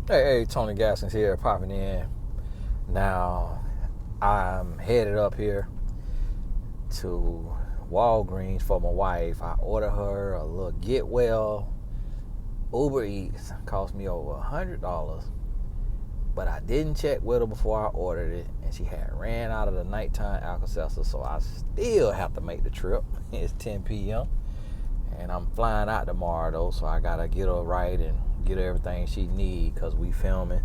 Hey, Tony Gaskins here, popping in. Now, I'm headed up here to Walgreens for my wife. I ordered her a little Get Well Uber Eats. Cost me over $100, but I didn't check with her before I ordered it, and she had ran out of the nighttime Alka-Seltzer, so I still have to make the trip. It's 10 p.m. and I'm flying out tomorrow though, so I gotta get her right and get her everything she need, because we filming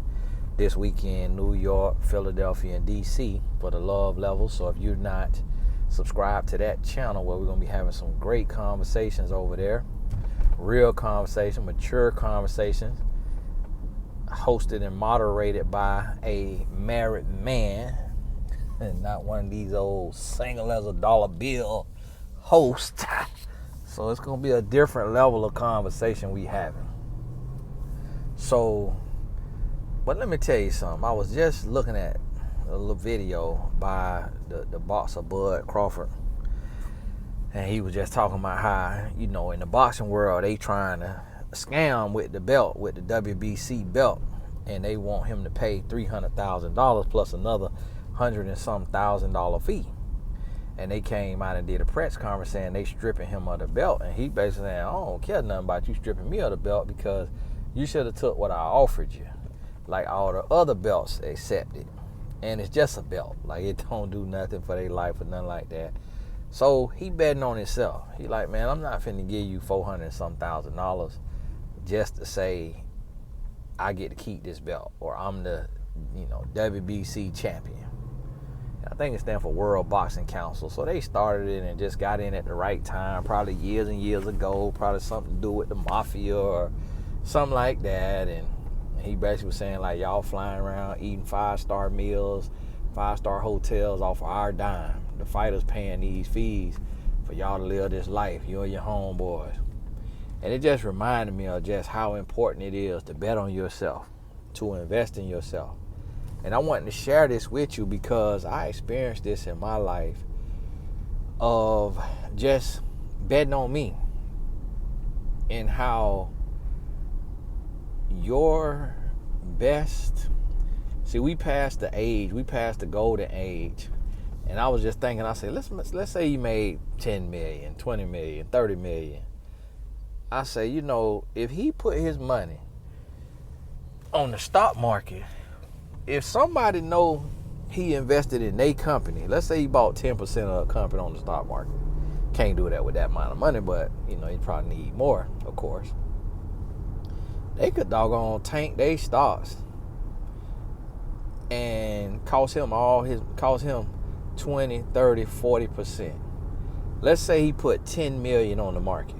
this weekend New York, Philadelphia, and DC for the Love Level. So if you're not subscribed to that channel, where we're gonna be having some great conversations over there, real conversation, mature conversations, hosted and moderated by a married man and not one of these old single as a dollar bill hosts. So it's gonna be a different level of conversation we having. So, but let me tell you something. I was just looking at a little video by the boxer Bud Crawford, and he was just talking about how, in the boxing world, they trying to scam with the belt, with the WBC belt, and they want him to pay $300,000 plus another $100 and some $1,000 fee. And they came out and did a press conference saying they stripping him of the belt, and he basically saying, I don't care nothing about you stripping me of the belt, because you should have took what I offered you, like all the other belts accepted. And it's just a belt, like it don't do nothing for their life or nothing like that. So he betting on himself. He like, man, I'm not finna give you $400 and some $1,000 just to say I get to keep this belt, or I'm the WBC champion. I think it stands for World Boxing Council. So they started it and just got in at the right time, probably years and years ago, probably something to do with the mafia or something like that. And he basically was saying, like, y'all flying around eating 5-star meals, 5-star hotels off of our dime. The fighters paying these fees for y'all to live this life, you and your homeboys. And it just reminded me of just how important it is to bet on yourself, to invest in yourself. And I wanted to share this with you because I experienced this in my life of just betting on me, and how your best, we passed the golden age. And I was just thinking, I said, let's say you made 10 million, 20 million, 30 million. I say, if he put his money on the stock market, if somebody know he invested in their company, let's say he bought 10% of a company on the stock market. Can't do that with that amount of money, but you probably need more, of course. They could doggone tank their stocks and cost him 20, 30, 40%. Let's say he put 10 million on the market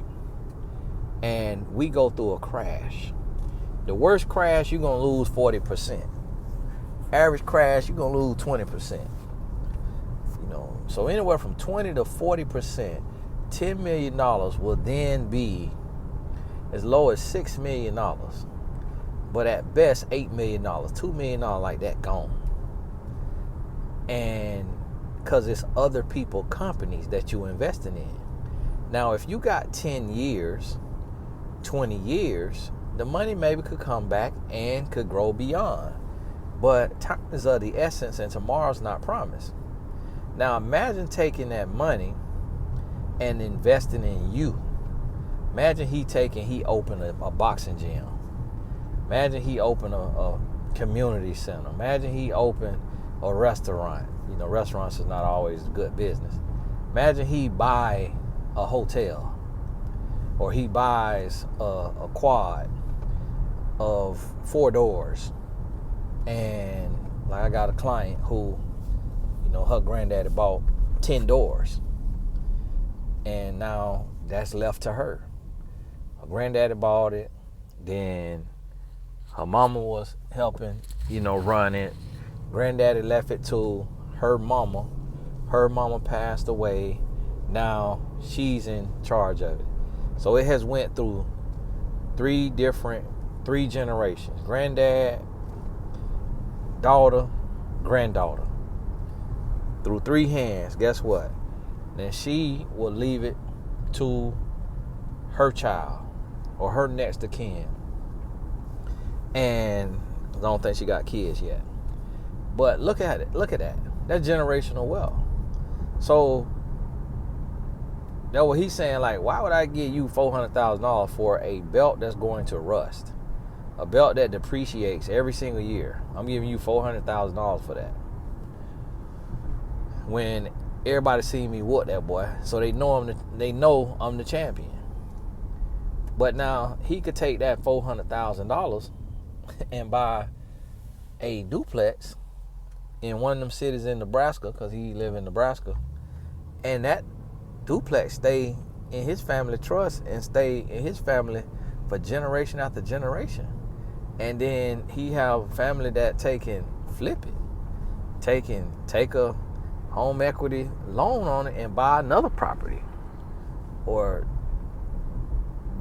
and we go through a crash. The worst crash, you're gonna lose 40%. Average crash, you're gonna lose 20%. So anywhere from 20 to 40%, $10 million will then be as low as $6 million, but at best $8 million, $2 million like that gone. And because it's other people, companies that you're investing in. Now, if you got 10 years, 20 years, the money maybe could come back and could grow beyond. But time is of the essence, and tomorrow's not promised. Now imagine taking that money and investing in you. Imagine he opened a boxing gym. Imagine he opened a community center. Imagine he opened a restaurant. Restaurants is not always good business. Imagine he buy a hotel, or he buys a quad of 4 doors. And like, I got a client who, her granddaddy bought 10 doors, and now that's left to her. Her granddaddy bought it, then her mama was helping, run it. Granddaddy left it to her mama. Her mama passed away. Now she's in charge of it. So it has went through 3 generations. Granddad, daughter, granddaughter. Through 3 hands. Guess what? Then she will leave it to her child or her next of kin. And I don't think she got kids yet. But look at it. Look at that. That's generational wealth. So that's what he's saying. Like, why would I give you $400,000 for a belt that's going to rust? A belt that depreciates every single year. I'm giving you $400,000 for that. When everybody see me whoop that boy, so they know I'm the champion. But now he could take that $400,000 and buy a duplex in one of them cities in Nebraska, because he live in Nebraska, and that duplex stay in his family trust and stay in his family for generation after generation. And then he have family that take flip it, take a home equity loan on it and buy another property, or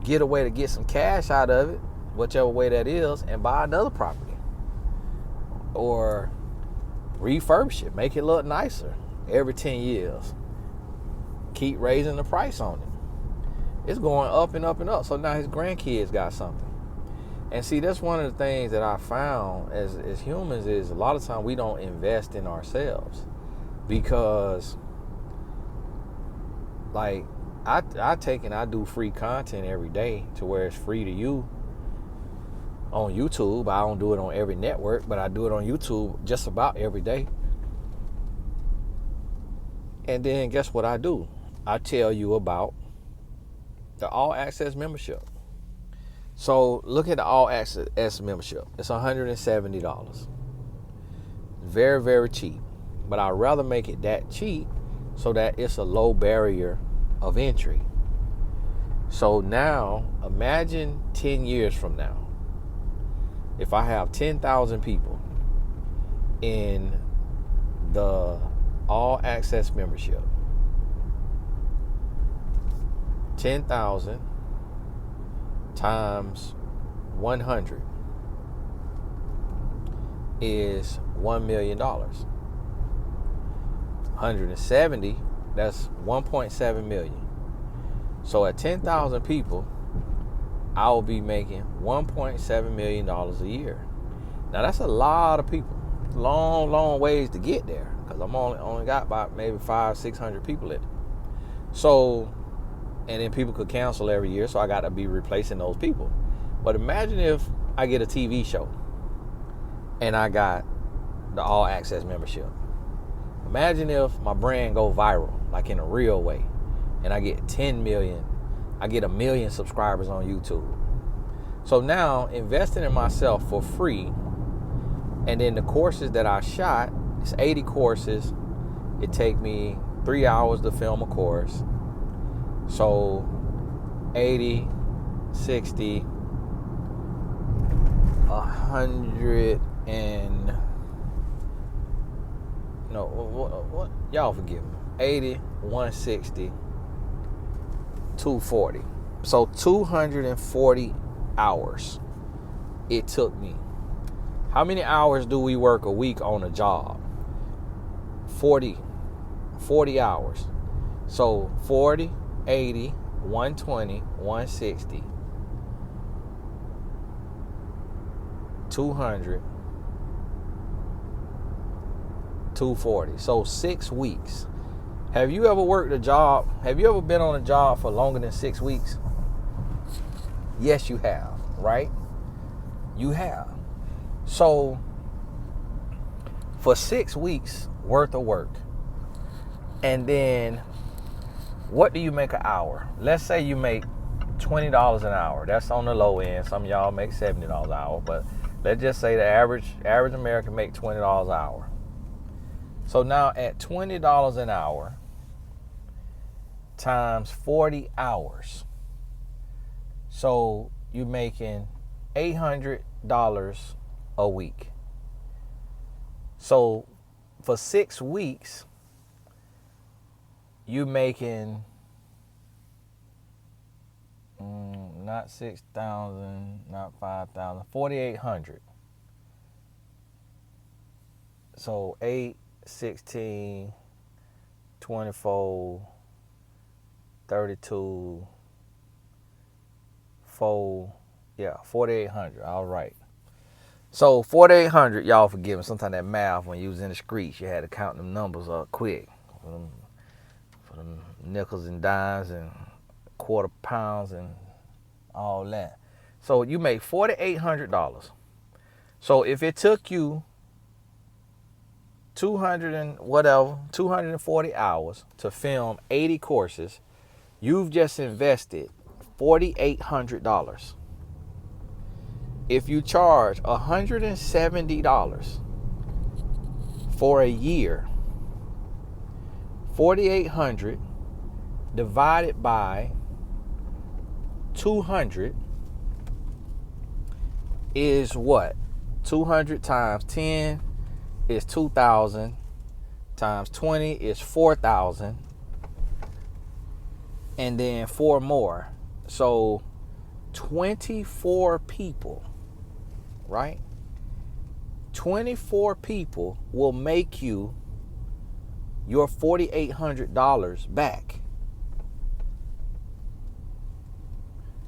get a way to get some cash out of it, whichever way that is, and buy another property, or refurbish it, make it look nicer every 10 years. Keep raising the price on it. It's going up and up and up. So now his grandkids got something. And see, that's one of the things that I found as humans is a lot of times we don't invest in ourselves, because like I do free content every day to where it's free to you on YouTube. I don't do it on every network, but I do it on YouTube just about every day. And then guess what I do? I tell you about the All Access membership. So look at the All Access membership. It's $170. Very, very cheap. But I'd rather make it that cheap so that it's a low barrier of entry. So now, imagine 10 years from now, if I have 10,000 people in the All Access membership, 10,000 times 100 is $1 million. 170, that's 1.7 million. So at 10,000 people, I will be making $1.7 million a year. Now that's a lot of people. Long ways to get there, because I'm only got about maybe 500-600 people in it. So, and then people could cancel every year, so I got to be replacing those people. But imagine if I get a TV show and I got the All Access membership. Imagine if my brand go viral, like in a real way, and I get 10 million, I get 1 million subscribers on YouTube. So now, investing in myself for free, and then the courses that I shot, it's 80 courses. It take me 3 hours to film a course. So 80, 60, 100 and no, what y'all forgive me. 80, 160, 240. So 240 hours it took me. How many hours do we work a week on a job? 40 hours. So 40, 80, 120, 160, 200, 240. So 6 weeks. Have you ever worked a job? Have you ever been on a job for longer than 6 weeks? Yes, you have, right? You have. So for 6 weeks worth of work, and then what do you make an hour? Let's say you make $20 an hour. That's on the low end. Some of y'all make $70 an hour, but let's just say the average American make $20 an hour. So now at $20 an hour times 40 hours, so you're making $800 a week. So for 6 weeks, you making not 6,000, not 5,000, 4,800. So 8, 16, 24, 32, 4, yeah, 4,800. All right. So 4,800, y'all forgive me. Sometimes that math, when you was in the streets, you had to count them numbers up quick. For them nickels and dimes and quarter pounds and all that. So you make $4,800. So if it took you 240 hours to film 80 courses, you've just invested $4,800. If you charge $170 for a year, 4,800 divided by 200 is what? 200 times 10 is 2,000, times 20 is 4,000, and then 4 more. So 24 people, right? 24 people will make you your $4,800 back.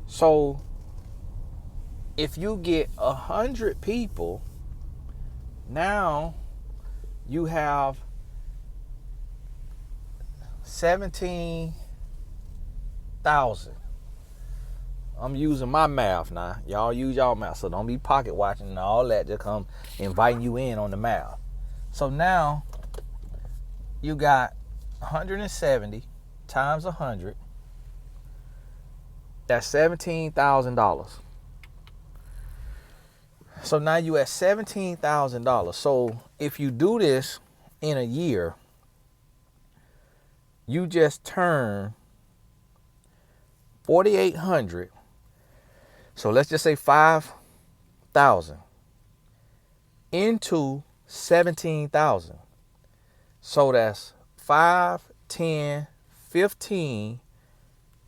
So if you get 100 people, now you have 17,000. I'm using my math now. Y'all use y'all math, so don't be pocket watching and all that. Just come inviting you in on the math. So now you got 170 times 100. That's $17,000. So now you at $17,000. So if you do this in a year, you just turn 4,800. So let's just say 5,000 into 17,000. So that's 5, 10, 15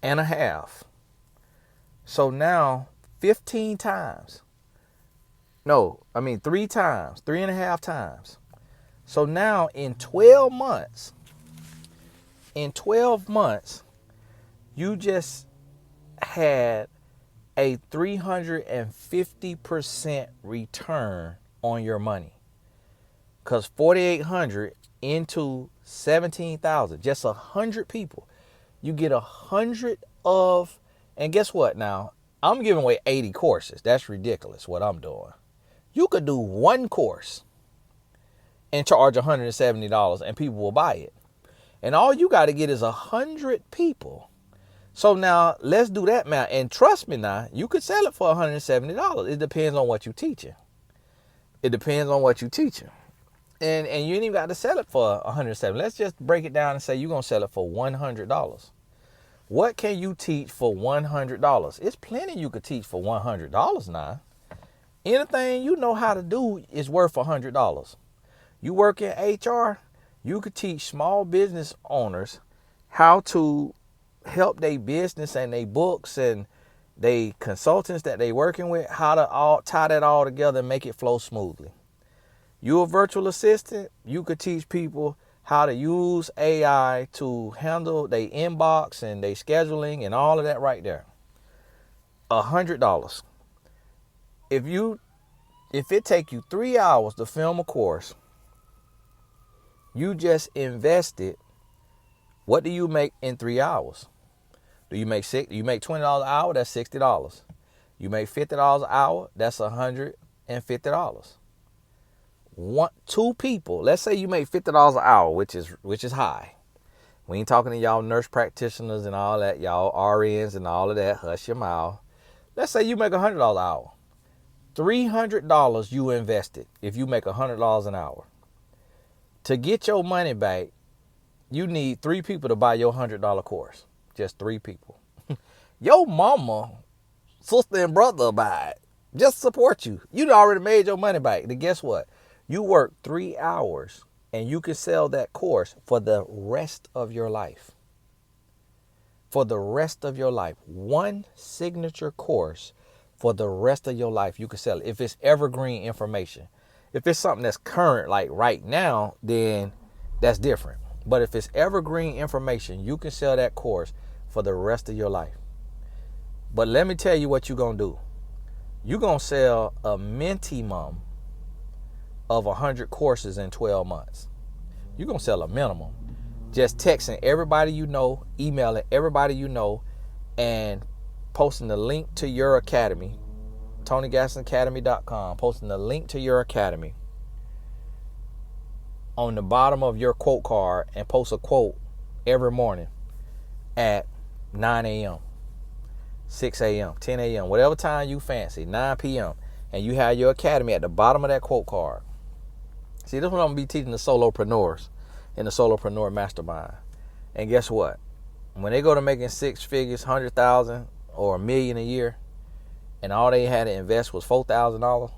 and a half. So now 15 times. No, I mean 3 times, 3.5 times. So now in 12 months, you just had a 350% return on your money. Because 4,800 into 17,000, just 100 people. You get 100 of, and guess what now? I'm giving away 80 courses. That's ridiculous what I'm doing. You could do one course and charge $170 and people will buy it. And all you got to get is 100 people. So now let's do that math. And trust me now, you could sell it for $170. It depends on what you're teaching. And you ain't even got to sell it for $170. Let's just break it down and say you're going to sell it for $100. What can you teach for $100? It's plenty you could teach for $100 now. Anything you know how to do is worth $100. You work in HR, you could teach small business owners how to help their business and their books and they consultants that they working with, how to all tie that all together and make it flow smoothly. You a virtual assistant, you could teach people how to use AI to handle their inbox and their scheduling and all of that right there. $100. If it take you 3 hours to film a course, you just invested. What do you make in 3 hours? You make $20 an hour, that's $60. You make $50 an hour, that's $150. Two people, let's say you make $50 an hour, which is high. We ain't talking to y'all nurse practitioners and all that, y'all RNs and all of that, hush your mouth. Let's say you make $100 an hour. $300 you invested if you make $100 an hour. To get your money back, you need 3 people to buy your $100 course. Just 3 people. Your mama, sister, and brother buy it. Just support you. You already made your money back. Then guess what? You work 3 hours and you can sell that course for the rest of your life. For the rest of your life. One signature course for the rest of your life. You can sell it. If it's evergreen information. If it's something that's current, like right now, then that's different. But if it's evergreen information, you can sell that course for the rest of your life. But let me tell you what you're going to do. you're going to sell a minimum of 100 courses in 12 months. You're going to sell a minimum. Just texting everybody you know, emailing everybody you know, and posting the link to your academy, TonyGastonAcademy.com, posting the link to your academy on the bottom of your quote card, and post a quote every morning at 9 a.m., 6 a.m., 10 a.m., whatever time you fancy, 9 p.m., and you have your academy at the bottom of that quote card. See, this is what I'm going to be teaching the solopreneurs in the Solopreneur Mastermind. And guess what? When they go to making six figures, 100,000 or $1 million a year, and all they had to invest was $4,000,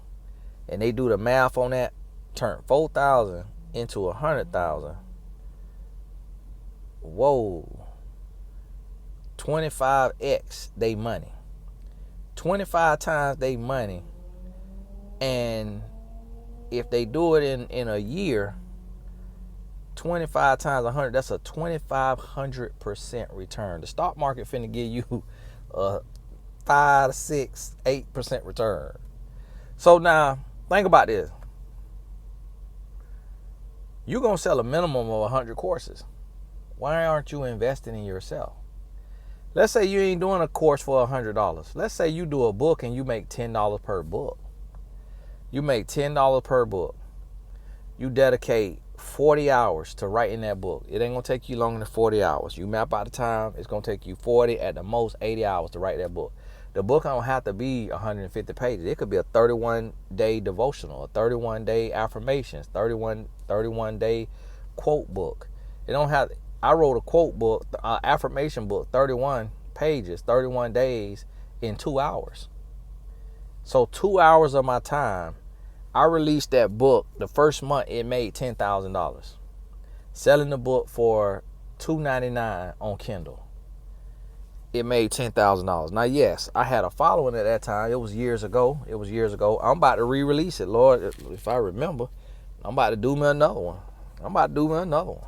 and they do the math on that, turn 4,000 into 100,000. Whoa. 25x they money. 25 times they money. And if they do it in a year, 25 times 100, that's a 2,500% return. The stock market finna give you a 5, 6, 8% return. So now, think about this. You're going to sell a minimum of 100 courses. Why aren't you investing in yourself? Let's say you ain't doing a course for $100. Let's say you do a book and you make $10 per book. You make $10 per book. You dedicate 40 hours to writing that book. It ain't going to take you longer than 40 hours. You map out the time. It's going to take you 40, at the most 80 hours to write that book. The book don't have to be 150 pages. It could be a 31-day devotional, a 31-day affirmations, 31-day quote book. It don't have. I wrote a quote book, affirmation book, 31 pages, 31 days in 2 hours. So 2 hours of my time, I released that book. The first month, it made $10,000. Selling the book for $2.99 on Kindle. It made $10,000. Now, yes, I had a following at that time. It was years ago. I'm about to re-release it, Lord, if I remember. I'm about to do me another one.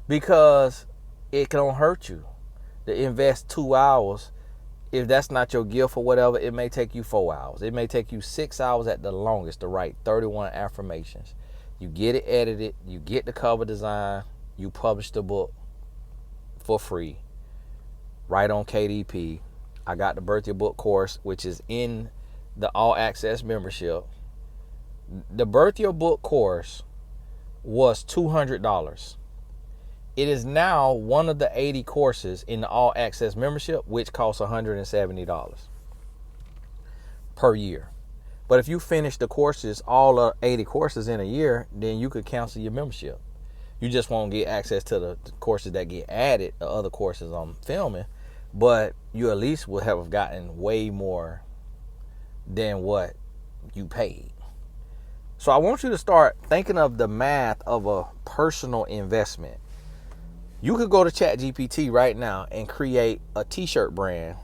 Because it don't hurt you to invest 2 hours. If that's not your gift or whatever, it may take you 4 hours. It may take you 6 hours at the longest to write 31 affirmations. You get it edited. You get the cover design. You publish the book for free. Right on KDP. I got the Birth Your Book course, which is in the All Access membership. The Birth Your Book course was $200. It is now one of the 80 courses in the All Access membership, which costs $170 per year. But if you finish the courses, all 80 courses in a year, then you could cancel your membership. You just won't get access to the courses that get added, the other courses I'm filming, but you at least will have gotten way more than what you paid. So I want you to start thinking of the math of a personal investment. You could go to ChatGPT right now and create a t-shirt brand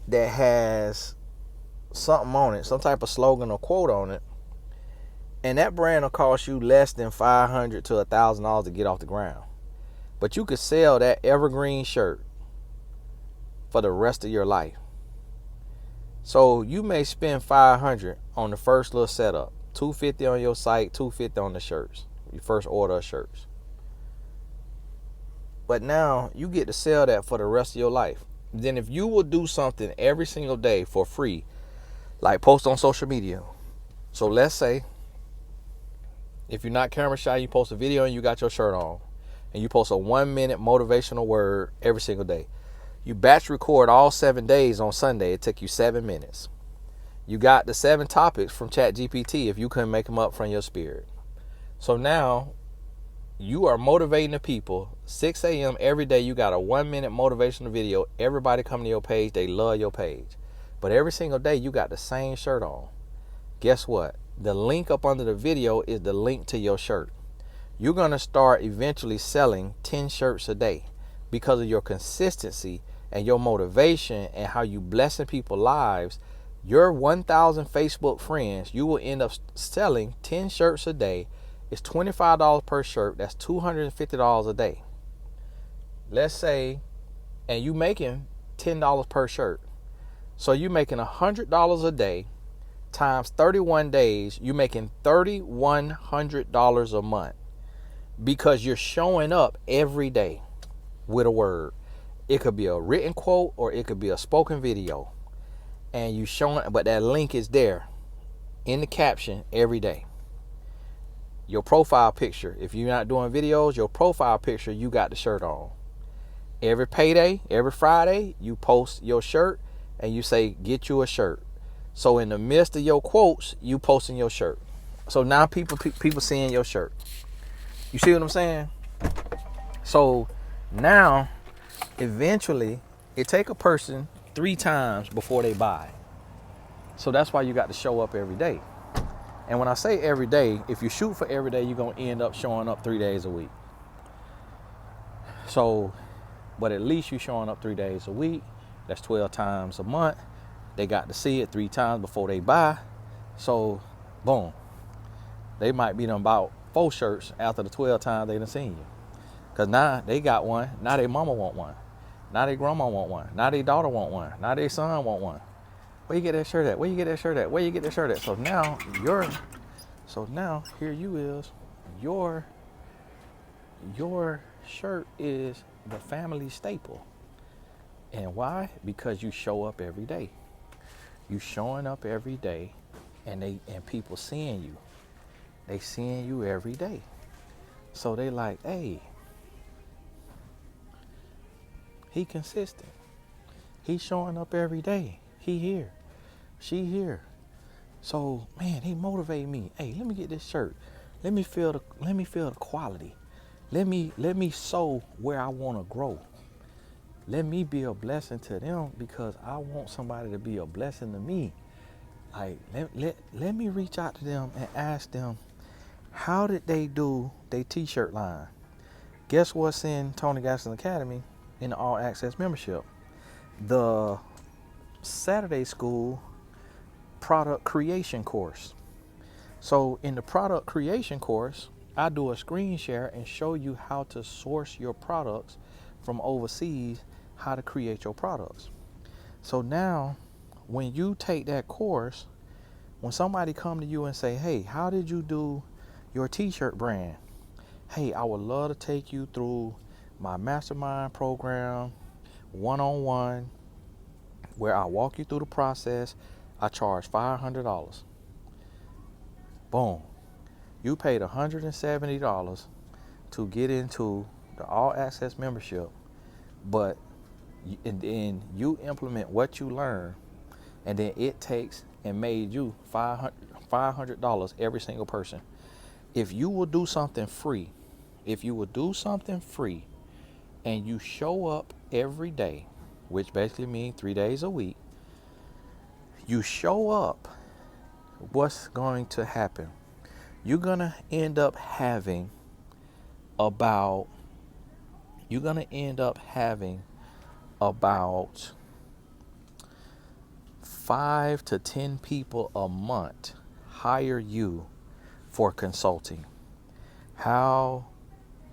that has something on it, some type of slogan or quote on it, and that brand will cost you less than $500 to $1,000 to get off the ground. But you could sell that evergreen shirt for the rest of your life. So you may spend $500 on the first little setup, $250 on your site, $250 on the shirts, your first order of shirts. But now you get to sell that for the rest of your life. Then if you will do something every single day for free, like post on social media. So let's say if you're not camera shy, you post a video and you got your shirt on, and you post a 1-minute motivational word every single day. You batch record all 7 days on Sunday. It took you 7 minutes. You got the 7 topics from ChatGPT if you couldn't make them up from your spirit. So now you are motivating the people. 6 a.m. every day, you got a 1-minute motivational video. Everybody come to your page. They love your page. But every single day, you got the same shirt on. Guess what? The link up under the video is the link to your shirt. You're going to start eventually selling 10 shirts a day because of your consistency and your motivation and how you blessing people's lives. Your 1,000 Facebook friends, you will end up selling 10 shirts a day. It's $25 per shirt. That's $250 a day. Let's say, and you making $10 per shirt. So you making $100 a day times 31 days. You making $3,100 a month because you're showing up every day with a word. It could be a written quote or it could be a spoken video. And you showing, but that link is there in the caption every day. Your profile picture, if you're not doing videos, your profile picture, you got the shirt on. Every payday, every Friday, you post your shirt and you say, get you a shirt. So in the midst of your quotes, you posting your shirt. So now people seeing your shirt. You see what I'm saying? So now, eventually, it take a person 3 times before they buy. So that's why you got to show up every day. And when I say every day, if you shoot for every day, you're going to end up showing up 3 days a week. So, but at least you're showing up 3 days a week. That's 12 times a month. They got to see it 3 times before they buy. So, boom. They might be done about 4 shirts after the 12 times they done seen you. Because now they got one. Now their mama want one. Now their grandma want one. Now their daughter want one. Now their son want one. Where you get that shirt at? Where you get that shirt at? Where you get that shirt at? So now here you is. Your shirt is the family staple. And why? Because you show up every day. You showing up every day, and people seeing you. They seeing you every day. So they like, hey, he consistent. He showing up every day. He here. She here. So man, he motivate me. Hey, let me get this shirt. Let me feel the quality. Let me sow where I want to grow. Let me be a blessing to them because I want somebody to be a blessing to me. Like let me reach out to them and ask them, how did they do their t-shirt line? Guess what's in Tony Gaston Academy in the All Access membership? The Saturday School product creation course. So in the product creation course, I do a screen share and show you how to source your products from overseas, how to create your products. So now when you take that course, when somebody come to you and say, hey, how did you do your t-shirt brand? Hey, I would love to take you through my mastermind program, one-on-one, where I walk you through the process. I charge $500. Boom. You paid $170 to get into the All Access membership, but and then you implement what you learn, and then it takes and made you $500 every single person. If you will do something free, and you show up every day, which basically means 3 days a week, you show up, what's going to happen? You're going to end up having about 5 to 10 people a month hire you for consulting. How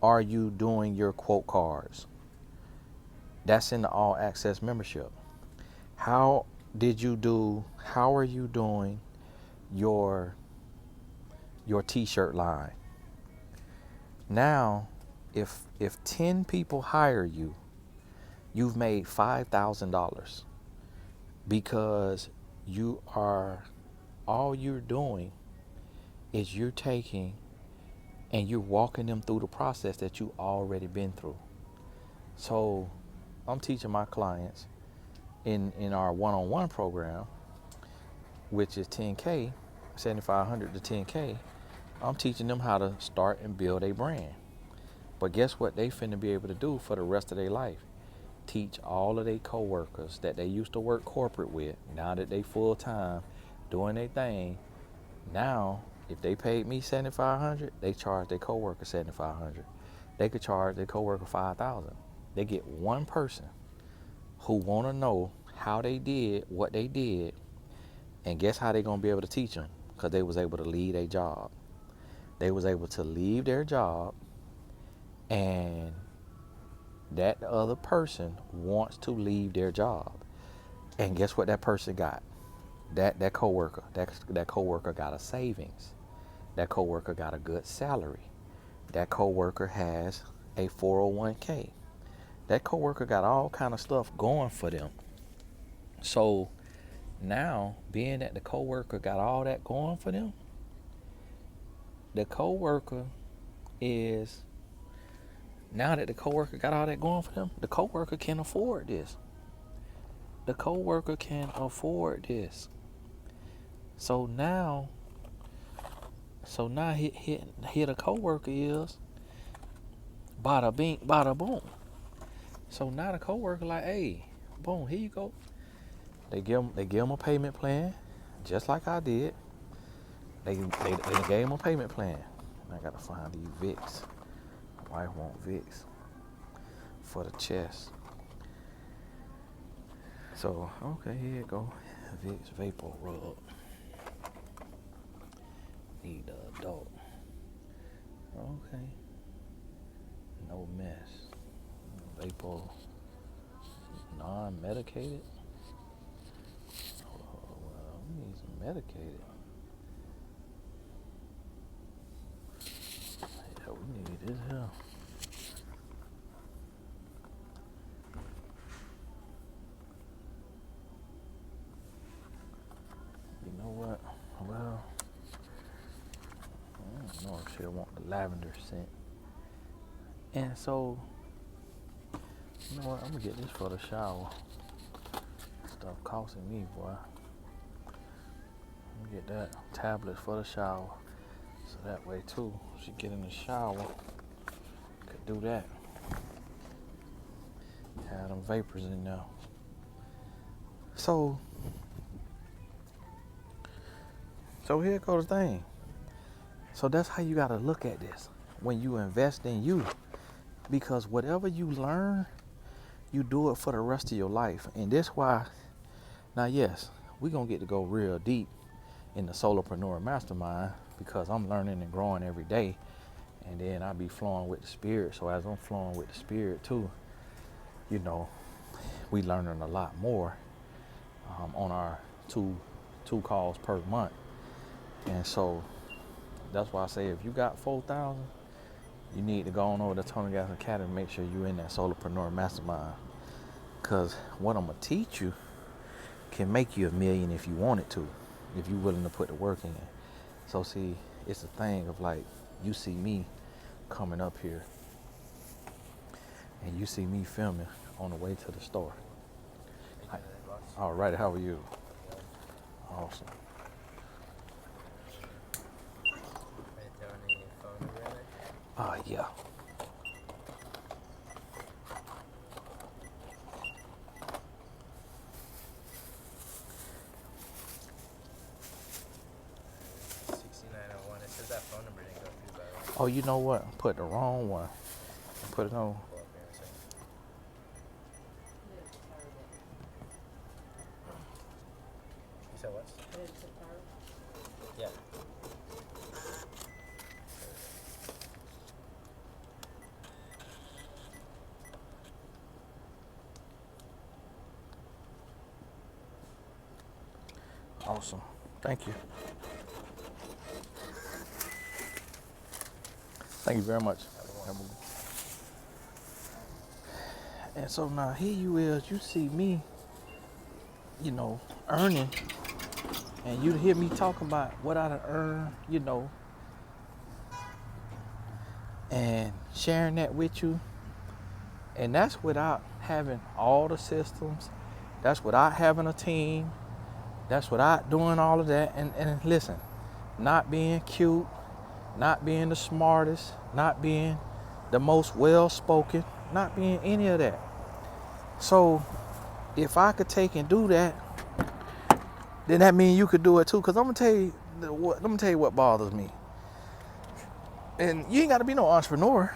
are you doing your quote cards? That's in the All Access membership. How are you doing your t-shirt line? Now, if 10 people hire you, you've made $5,000 because all you're doing is you're taking and you're walking them through the process that you already been through. So I'm teaching my clients in our one-on-one program, which is 10K, 7,500 to 10K. I'm teaching them how to start and build a brand. But guess what they finna be able to do for the rest of their life? Teach all of their coworkers that they used to work corporate with, now that they full-time doing their thing. Now, if they paid me $7,500, they charge their coworker $7,500. They could charge their coworker $5,000. They get one person who want to know how they did what they did, and guess how they gonna be able to teach them? Because they was able to leave their job. They was able to leave their job, and that other person wants to leave their job. And guess what that person got? That coworker. That coworker got a savings. That coworker got a good salary. That coworker has a 401k. That coworker got all kind of stuff going for them. So now, being that the coworker got all that going for them, the coworker is now that the coworker got all that going for them, the coworker can afford this. The coworker can afford this. So now here the coworker is bada bing, bada boom. So now the coworker like, hey, boom, here you go. They give him a payment plan, just like I did. They gave him a payment plan. I gotta find these Vicks. My wife want Vicks for the chest. So okay, here you go. Vicks Vapor Rub. Need the adult. Okay. No mess. Vapor. Non-medicated. Well, we need some medicated. Yeah, we need this here. You know what? Well, I don't know if she'll want the lavender scent. And so, you know what? I'm gonna get this for the shower. Stuff costing me, boy. I'm gonna get that tablet for the shower. So that way too, she get in the shower, could do that. Have them vapors in there. So here goes the thing. So that's how you gotta look at this when you invest in you. Because whatever you learn, you do it for the rest of your life. And that's why, now yes, we're gonna get to go real deep in the Solopreneur Mastermind, because I'm learning and growing every day, and then I be flowing with the spirit. So as I'm flowing with the spirit too, you know, we learning a lot more on our two calls per month. And so that's why I say, if you got 4,000, you need to go on over to Tony Gas Academy and make sure you're in that Solopreneur Mastermind, because what I'm gonna teach you can make you $1 million if you want it to, if you're willing to put the work in. So see, it's a thing of like, you see me coming up here and you see me filming on the way to the store. All right, how are you? Awesome. Yeah. Oh, you know what? I put the wrong one. I put it on. You said what? Yeah. Awesome. Thank you. Thank you very much. And so now here you is, you see me, you know, earning, and you hear me talking about what I done earn, you know, and sharing that with you. And that's without having all the systems. That's without having a team. That's without doing all of that. And listen, not being cute, not being the smartest, not being the most well-spoken, not being any of that. So if I could take and do that, then that means you could do it too. Because I'm gonna tell you what bothers me. And you ain't gotta be no entrepreneur.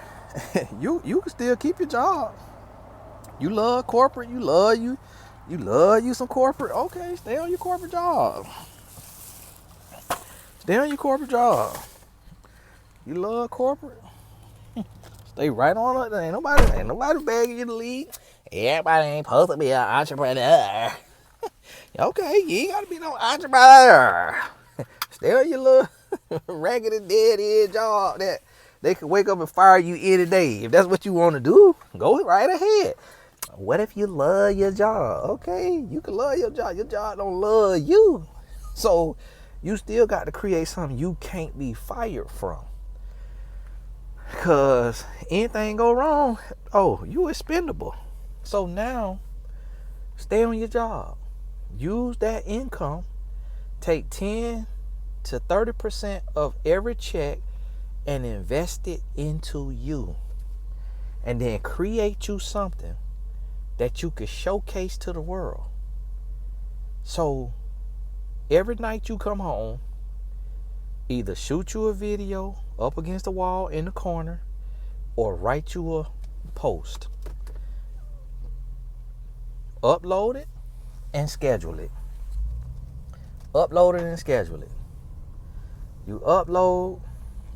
you can still keep your job. You love corporate, you love you some corporate. Okay, stay on your corporate job. Stay on your corporate job. You love corporate? Stay right on it. Ain't nobody begging you to leave. Everybody ain't supposed to be an entrepreneur. Okay, you ain't gotta be no entrepreneur. Stay on your little raggedy dead end job that they could wake up and fire you any day. If that's what you want to do, go right ahead. What if you love your job? Okay, you can love your job. Your job don't love you. So you still got to create something you can't be fired from. Because anything go wrong, oh, you expendable. So now, stay on your job. Use that income. Take 10 to 30% of every check and invest it into you. And then create you something that you can showcase to the world. So every night you come home, either shoot you a video up against the wall in the corner or write you a post. Upload it and schedule it. Upload it and schedule it. You upload,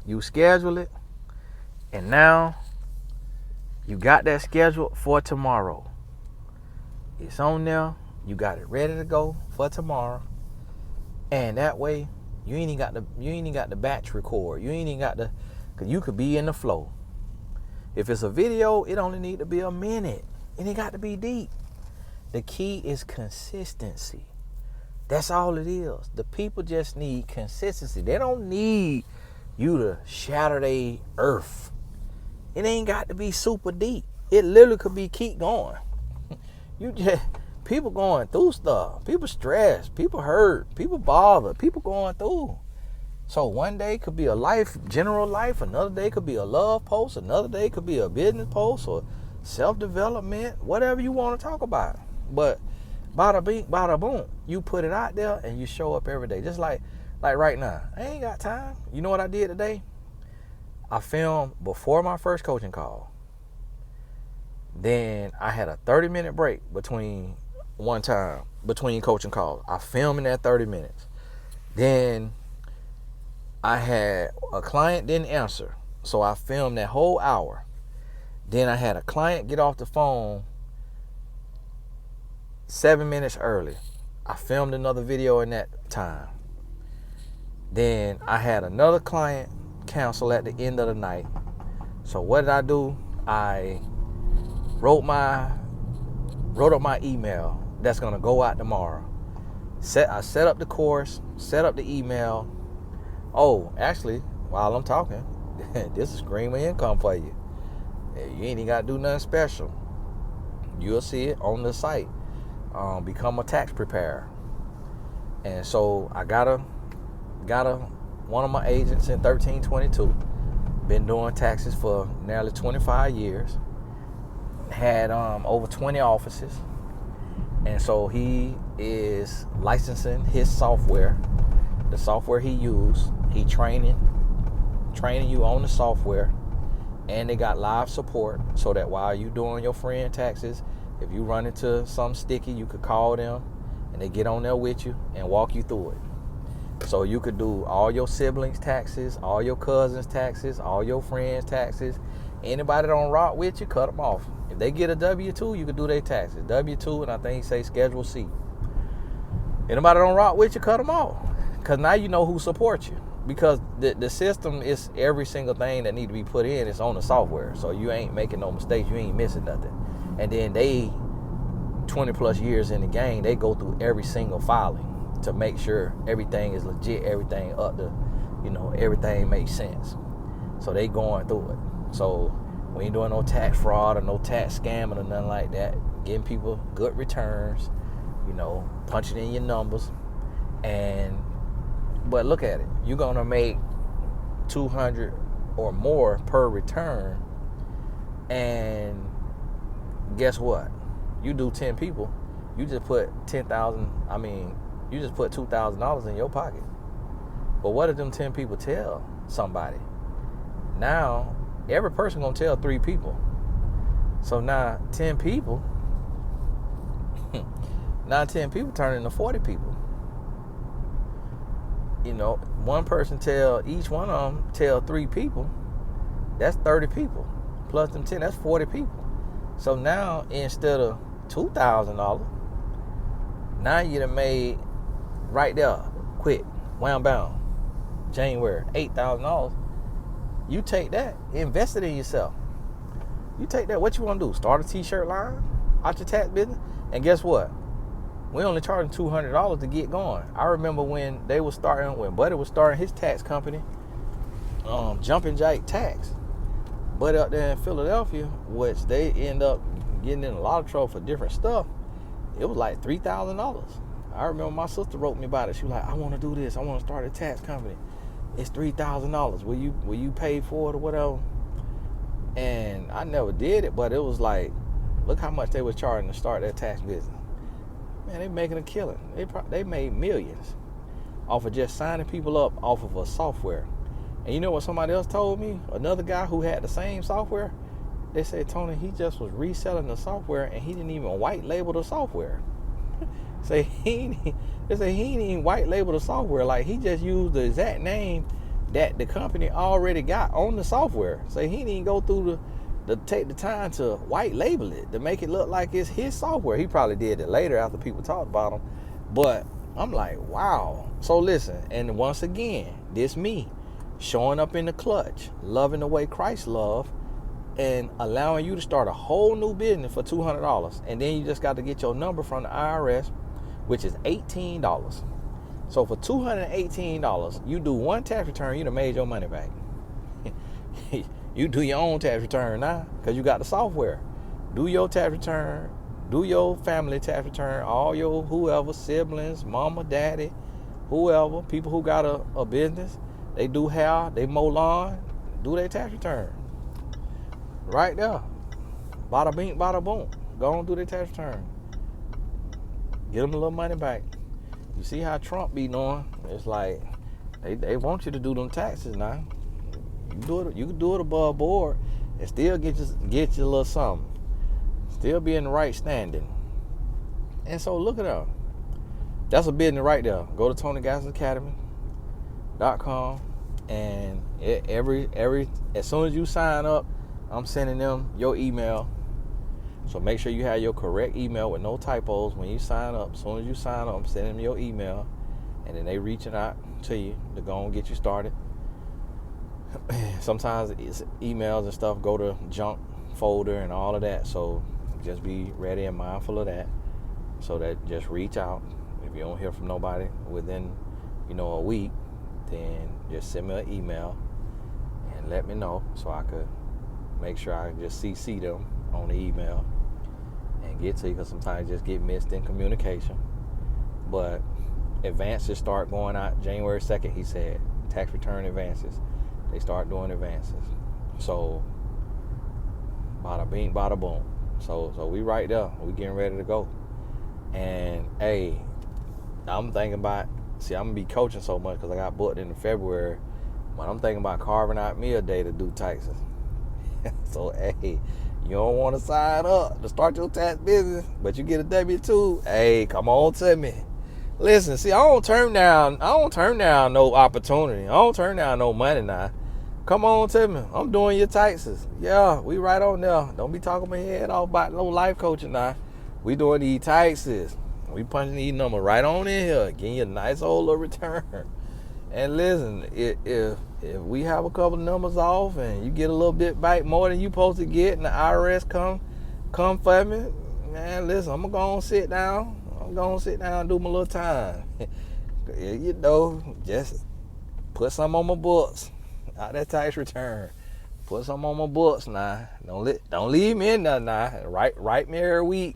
you schedule it, and now you got that scheduled for tomorrow. It's on there. You got it ready to go for tomorrow. And that way, you ain't even got the batch record. You ain't even got the, cause you could be in the flow. If it's a video, it only need to be a minute. It ain't got to be deep. The key is consistency. That's all it is. The people just need consistency. They don't need you to shatter their earth. It ain't got to be super deep. It literally could be keep going. People going through stuff. People stressed. People hurt. People bothered. People going through. So one day could be a life, general life. Another day could be a love post. Another day could be a business post or self-development, whatever you want to talk about. But bada bing, bada boom, you put it out there and you show up every day. Just like right now, I ain't got time. You know what I did today? I filmed before my first coaching call. Then I had a 30-minute break between coaching calls. I filmed in that 30 minutes. Then I had a client didn't answer, so I filmed that whole hour. Then I had a client get off the phone 7 minutes early. I filmed another video in that time. Then I had another client cancel at the end of the night. So what did I do? I wrote up my email that's gonna go out tomorrow. I set up the course, set up the email. Oh, actually, while I'm talking, this is stream of income for you. You ain't even gotta do nothing special. You'll see it on the site. Become a tax preparer. And so I got one of my agents in 1322. Been doing taxes for nearly 25 years. Had over 20 offices. And so he is licensing his software, the software he used. He training you on the software. And they got live support so that while you doing your friend taxes, if you run into something sticky, you could call them and they get on there with you and walk you through it. So you could do all your siblings' taxes, all your cousins' taxes, all your friends' taxes. Anybody that don't rock with you, cut them off. If they get a W-2, you could do their taxes. W-2, and I think say Schedule C. Anybody that don't rock with you, cut them off. Because now you know who supports you. Because the system is every single thing that need to be put in is on the software. So you ain't making no mistakes. You ain't missing nothing. And then they, 20 plus years in the game, they go through every single filing to make sure everything is legit, everything up to, everything makes sense. So they going through it. So we ain't doing no tax fraud or no tax scamming or nothing like that. Getting people good returns, punching in your numbers. But look at it. You're going to make $200 or more per return. And guess what? You do 10 people, you just put you just put $2,000 in your pocket. But what if them 10 people tell somebody? Now, every person going to tell 3 people. So now 10 people, turn into 40 people. One person each one of them tell 3 people. That's 30 people. Plus them 10, that's 40 people. So now instead of $2,000, Now you done made right there, quick, wham bam, January, $8,000. You take that, invest it in yourself. You take that, what you want to do? Start a t-shirt line out your tax business? And guess what? We only charging $200 to get going. I remember when Buddy was starting his tax company, Jumping Jack Tax. Buddy up there in Philadelphia, which they end up getting in a lot of trouble for different stuff. It was like $3,000. I remember my sister wrote me about it. She was like, I want to do this. I want to start a tax company. It's $3,000. Will you pay for it or whatever? And I never did it, but it was like, look how much they was charging to start that tax business. Man, they making a killing. They made millions off of just signing people up off of a software. And you know what somebody else told me? Another guy who had the same software. They said, Tony, he just was reselling the software and he didn't even white label the software. They say he didn't even white label the software. Like, he just used the exact name that the company already got on the software. So he didn't even go through take the time to white label it, to make it look like it's his software. He probably did it later after people talked about him. But I'm like, wow. So listen, and once again, this me showing up in the clutch, loving the way Christ loved, and allowing you to start a whole new business for $200. And then you just got to get your number from the IRS, which is $18. So for $218, you do one tax return, you done made your money back. You do your own tax return now because you got the software. Do your tax return, do your family tax return, all your whoever, siblings, mama, daddy, whoever, people who got a business, they do hair, they mow lawn, do their tax return. Right there. Bada bing, bada boom. Go on, do their tax return. Get them a little money back. You see how Trump be doing? It's like they want you to do them taxes now. You can do it above board and still get you a little something. Still be in the right standing. And so look at that. That's a business right there. Go to TonyGassacademy.com and as soon as you sign up, I'm sending them your email. So make sure you have your correct email with no typos when you sign up. As soon as you sign up, I'm sending them your email, and then they reaching out to you to go and get you started. Sometimes it's emails and stuff go to junk folder and all of that, so just be ready and mindful of that. So that just reach out. If you don't hear from nobody within a week, then just send me an email and let me know so I could make sure I just CC them on the email and get to you, because sometimes you just get missed in communication. But advances start going out January 2nd, he said. Tax return advances. They start doing advances. So bada bing, bada boom. So we right there. We getting ready to go. And hey, I'm thinking about, I'm gonna be coaching so much because I got booked in February, but I'm thinking about carving out me a day to do taxes. So hey, you don't want to sign up to start your tax business, but you get a W-2. Hey, come on to me. Listen, see, I don't turn down no opportunity. I don't turn down no money now. Come on to me. I'm doing your taxes. Yeah, we right on there. Don't be talking my head off about no life coaching now. We doing these taxes. We punching these numbers right on in here, getting you a nice old little return. And listen, if we have a couple of numbers off and you get a little bit back more than you supposed to get, and the IRS come for me, man, listen, I'm gonna sit down. And do my little time. Just put some on my books. Out that tax return. Put some on my books now. Don't leave me in there now. Write me every week.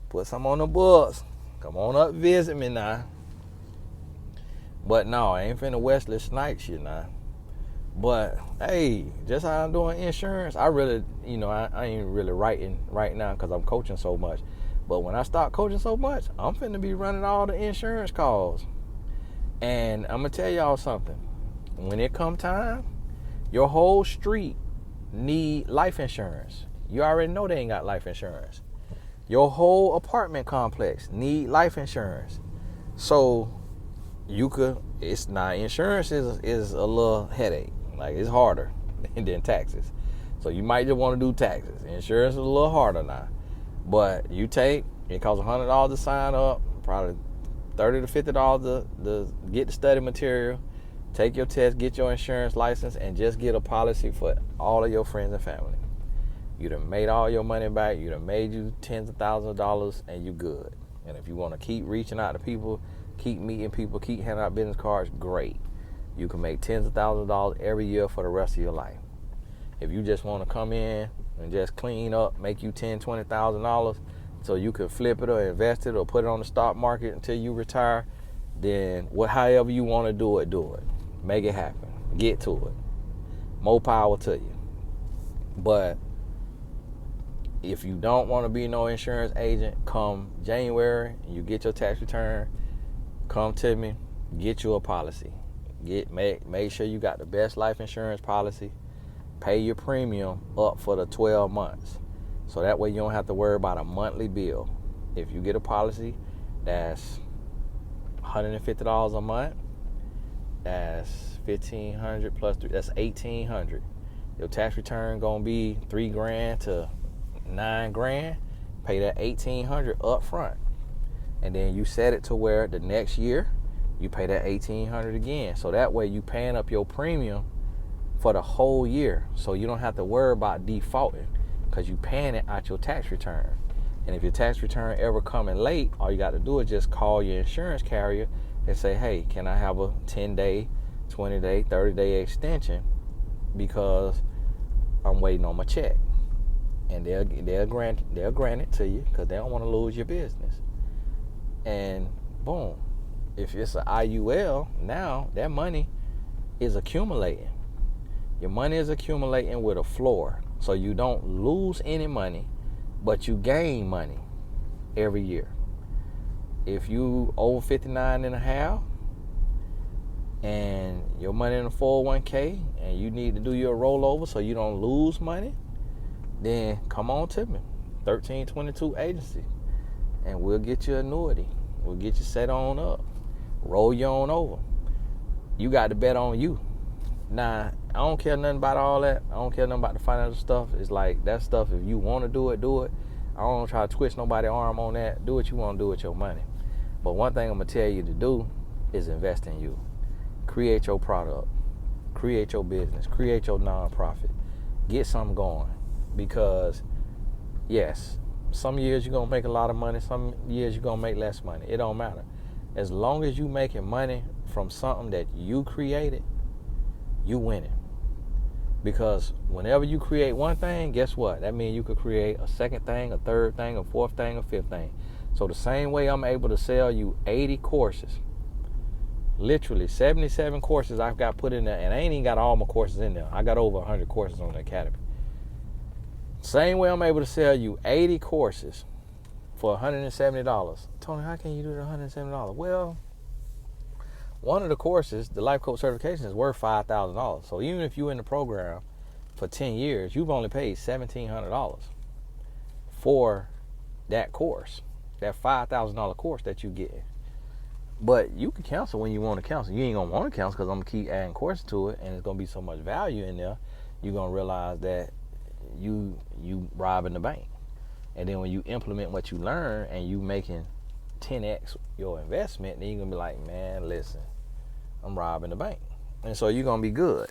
Put some on the books. Come on up, visit me now. But no, I ain't finna Wesley Snipes you now. But hey, just how I'm doing insurance, I really, I ain't really writing right now because I'm coaching so much. But when I start coaching so much, I'm finna be running all the insurance calls. And I'm gonna tell y'all something. When it come time, your whole street need life insurance. You already know they ain't got life insurance. Your whole apartment complex need life insurance. So insurance is a little headache. Like, it's harder than taxes. So you might just want to do taxes. Insurance is a little harder now. But it costs $100 to sign up, probably $30 to $50 to get the study material, take your test, get your insurance license, and just get a policy for all of your friends and family. You done made all your money back. You done made you tens of thousands of dollars, and you good. And if you want to keep reaching out to people, keep meeting people, keep handing out business cards, great. You can make tens of thousands of dollars every year for the rest of your life. If you just want to come in and just clean up, make you $10,000, $20,000 so you can flip it or invest it or put it on the stock market until you retire, then however you want to do it, do it. Make it happen. Get to it. More power to you. But if you don't want to be no insurance agent, come January, you get your tax return, come to me, get you a policy. Make sure you got the best life insurance policy. Pay your premium up for the 12 months. So that way you don't have to worry about a monthly bill. If you get a policy that's $150 a month, that's $1,500 plus 3, that's $1,800. Your tax return gonna be $3,000 to $9,000. Pay that $1,800 up front, and then you set it to where the next year you pay that $1,800 again. So that way you paying up your premium for the whole year, so you don't have to worry about defaulting because you paying it out your tax return. And if your tax return ever coming late, all you got to do is just call your insurance carrier and say, hey, can I have a 10-day, 20-day, 30-day extension because I'm waiting on my check. And they'll grant it to you because they don't want to lose your business. And boom, if it's an IUL, now that money is accumulating. Your money is accumulating with a floor, so you don't lose any money, but you gain money every year. If you over 59 and a half and your money in a 401k and you need to do your rollover so you don't lose money, then come on to me, 1322 Agency, and we'll get you annuity. We'll get you set on up, roll you on over. You got to bet on you. Now, I don't care nothing about all that. I don't care nothing about the financial stuff. It's like that stuff, if you want to do it, do it. I don't try to twist nobody's arm on that. Do what you want to do with your money. But one thing I'm going to tell you to do is invest in you. Create your product. Create your business. Create your nonprofit. Get something going. Because, yes, some years you're going to make a lot of money. Some years you're going to make less money. It don't matter. As long as you making money from something that you created, you winning. Because whenever you create one thing, guess what? That means you could create a second thing, a third thing, a fourth thing, a fifth thing. So the same way I'm able to sell you 80 courses, literally 77 courses I've got put in there, and I ain't even got all my courses in there. I got over 100 courses on the academy. Same way I'm able to sell you 80 courses for $170. Tony, how can you do it $170? Well, one of the courses, the life coach certification, is worth $5,000. So even if you're in the program for 10 years, you've only paid $1,700 for that course, that $5,000 course that you get. But you can cancel when you want to cancel. You ain't going to want to cancel because I'm going to keep adding courses to it, and it's going to be so much value in there, you're going to realize that you robbing the bank. And then when you implement what you learn and you making 10x your investment, then you're going to be like, man, listen, I'm robbing the bank. And so you're going to be good.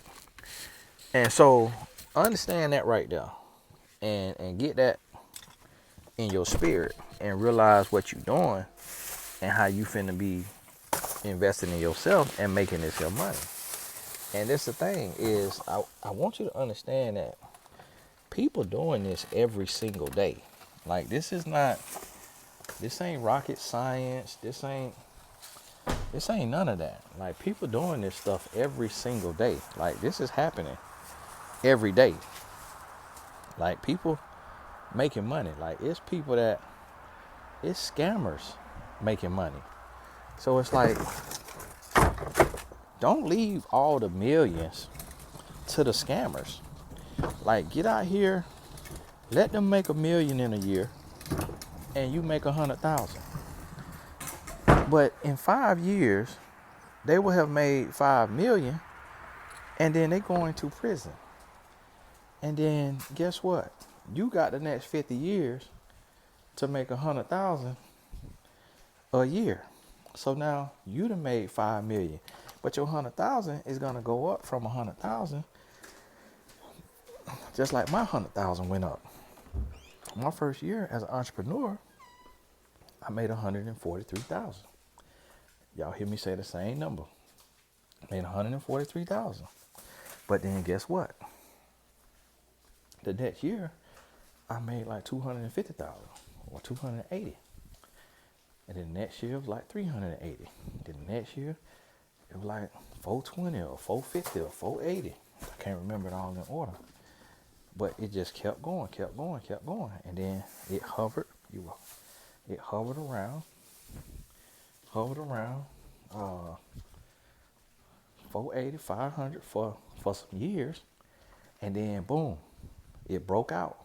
And so understand that right there and get that in your spirit and realize what you're doing and how you finna be investing in yourself and making this your money. And this the thing is, I want you to understand that people doing this every single day. Like this ain't rocket science. This ain't none of that. Like people doing this stuff every single day. Like this is happening every day. Like people making money. Like it's scammers making money. So it's like, don't leave all the millions to the scammers. Like get out here, let them make $1 million in a year, and you make 100,000. But in 5 years, they will have made 5 million, and then they go into prison. And then guess what? You got the next 50 years to make 100,000, a year. So now you done made 5 million, but your 100,000 is gonna go up from 100,000, just like my 100,000 went up. My first year as an entrepreneur, I made 143,000. Y'all hear me say the same number. I made 143,000. But then guess what? The next year, I made like 250,000 or 280. And then next year it was like 380. Then next year it was like 420 or 450 or 480. I can't remember it all in order. But it just kept going, kept going, kept going. And then it hovered. It hovered around 480, 500 for some years. And then boom, it broke out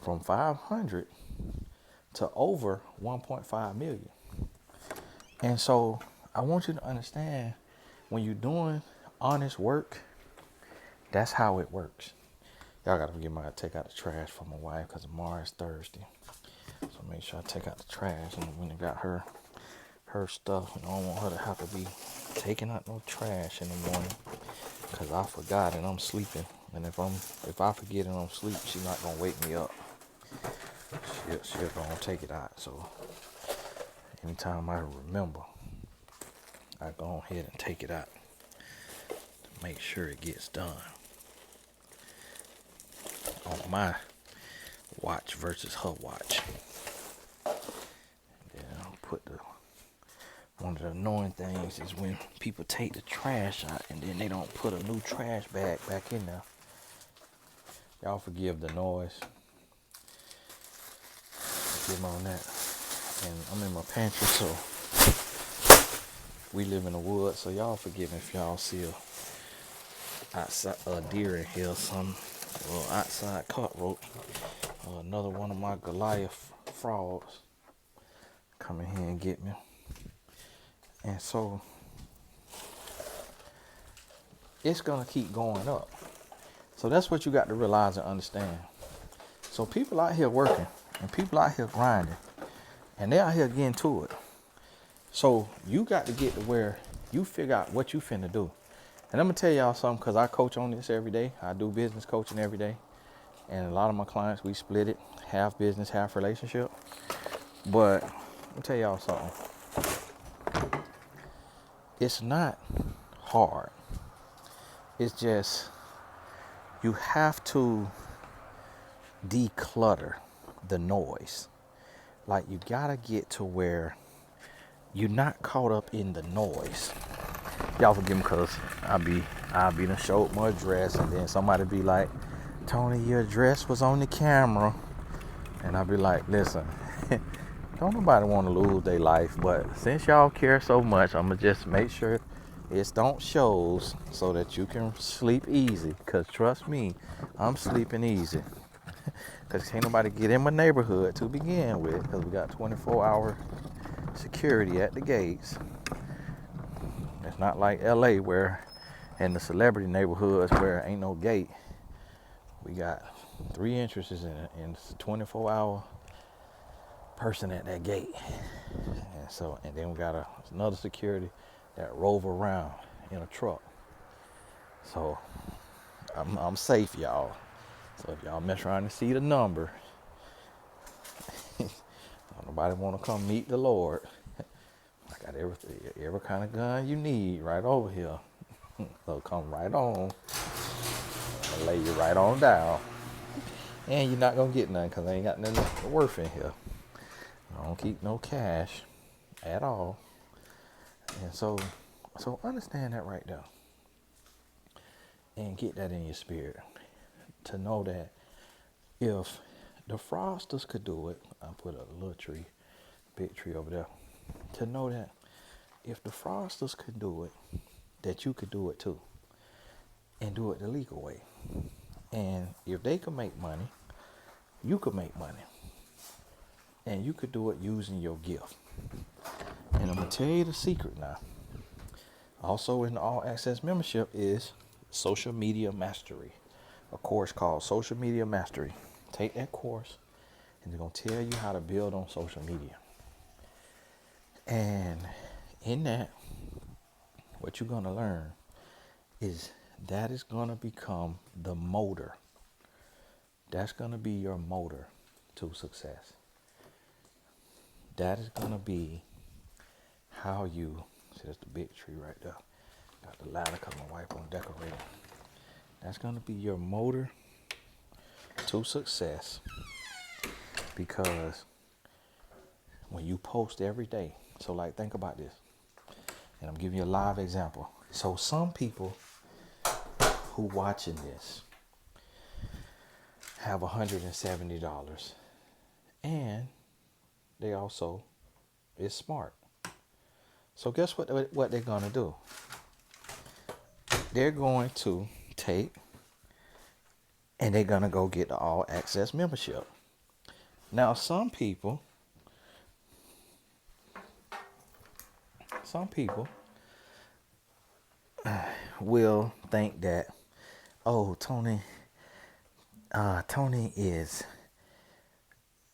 from 500 to over 1.5 million. And so I want you to understand, when you're doing honest work, that's how it works. Y'all gotta forgive me, I take out the trash for my wife because tomorrow is Thursday. So make sure I take out the trash, and when I got her stuff, and I don't want her to have to be taking out no trash in the morning because I forgot and I'm sleeping. And if I forget and I'm asleep, she's not gonna wake me up. She'll gonna take it out. So anytime I remember, I go ahead and take it out to make sure it gets done on my watch versus her watch. And then I'll put one of the annoying things is when people take the trash out and then they don't put a new trash bag back in there. Y'all forgive the noise. Forgive me on that. And I'm in my pantry, so we live in the woods, so y'all forgive me if y'all see a deer in here, some outside cockroach, another one of my Goliath frogs come in here and get me. And so it's gonna keep going up. So that's what you got to realize and understand. So people out here working and people out here grinding, and they out here getting to it. So you got to get to where you figure out what you finna do. And I'm gonna tell y'all something, because I coach on this every day. I do business coaching every day. And a lot of my clients, we split it, half business, half relationship. But let me tell y'all something. It's not hard. It's just, you have to declutter the noise. Like, you gotta get to where you're not caught up in the noise. Y'all forgive me, because I'll be done showed my dress, and then somebody be like, Tony, your dress was on the camera. And I'll be like, listen, don't nobody want to lose their life, but since y'all care so much, I'm gonna just make sure it don't shows so that you can sleep easy. Because trust me, I'm sleeping easy. Because can't nobody get in my neighborhood to begin with, because we got 24-hour security at the gates. It's not like LA, where in the celebrity neighborhoods where ain't no gate. We got 3 entrances in it, and it's a 24-hour person at that gate. And then we got another security that rove around in a truck. So I'm safe, y'all. So if y'all mess around and see the number, nobody want to come meet the Lord. I got every kind of gun you need right over here. So come right on. I'll lay you right on down. And you're not going to get none, because I ain't got nothing worth in here. I don't keep no cash at all. And so understand that right there. And get that in your spirit. To know that if the Frosters could do it, I'll put a little tree, big tree over there. To know that if the Frosters could do it, that you could do it too. And do it the legal way. And if they could make money, you could make money. And you could do it using your gift. And I'm going to tell you the secret now. Also in the All Access membership is Social Media Mastery. A course called Social Media Mastery. Take that course, and they're going to tell you how to build on social media. And in that, what you're going to learn is that is going to become the motor. That's going to be your motor to success. That is going to be how you, see that's the big tree right there. Got the ladder because my wife on decorating. That's going to be your motor to success, because when you post every day, so like think about this, and I'm giving you a live example. So some people who watching this have $170, and they also is smart. So guess what they're gonna do? They're going to take and they're gonna go get the all access membership. Now some people will think that, oh, Tony is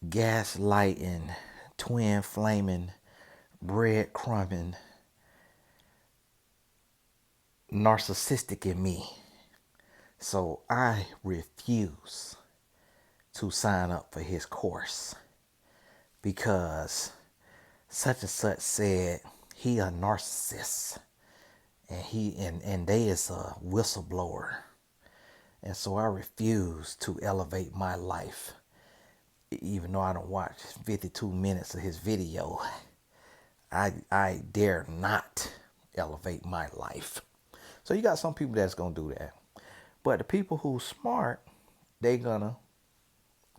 gaslighting, twin flaming, breadcrumbing, narcissistic in me. So I refuse to sign up for his course because such and such said he a narcissist and they is a whistleblower. And so I refuse to elevate my life. Even though I don't watch 52 minutes of his video, I dare not elevate my life. So you got some people that's going to do that. But the people who smart, they going to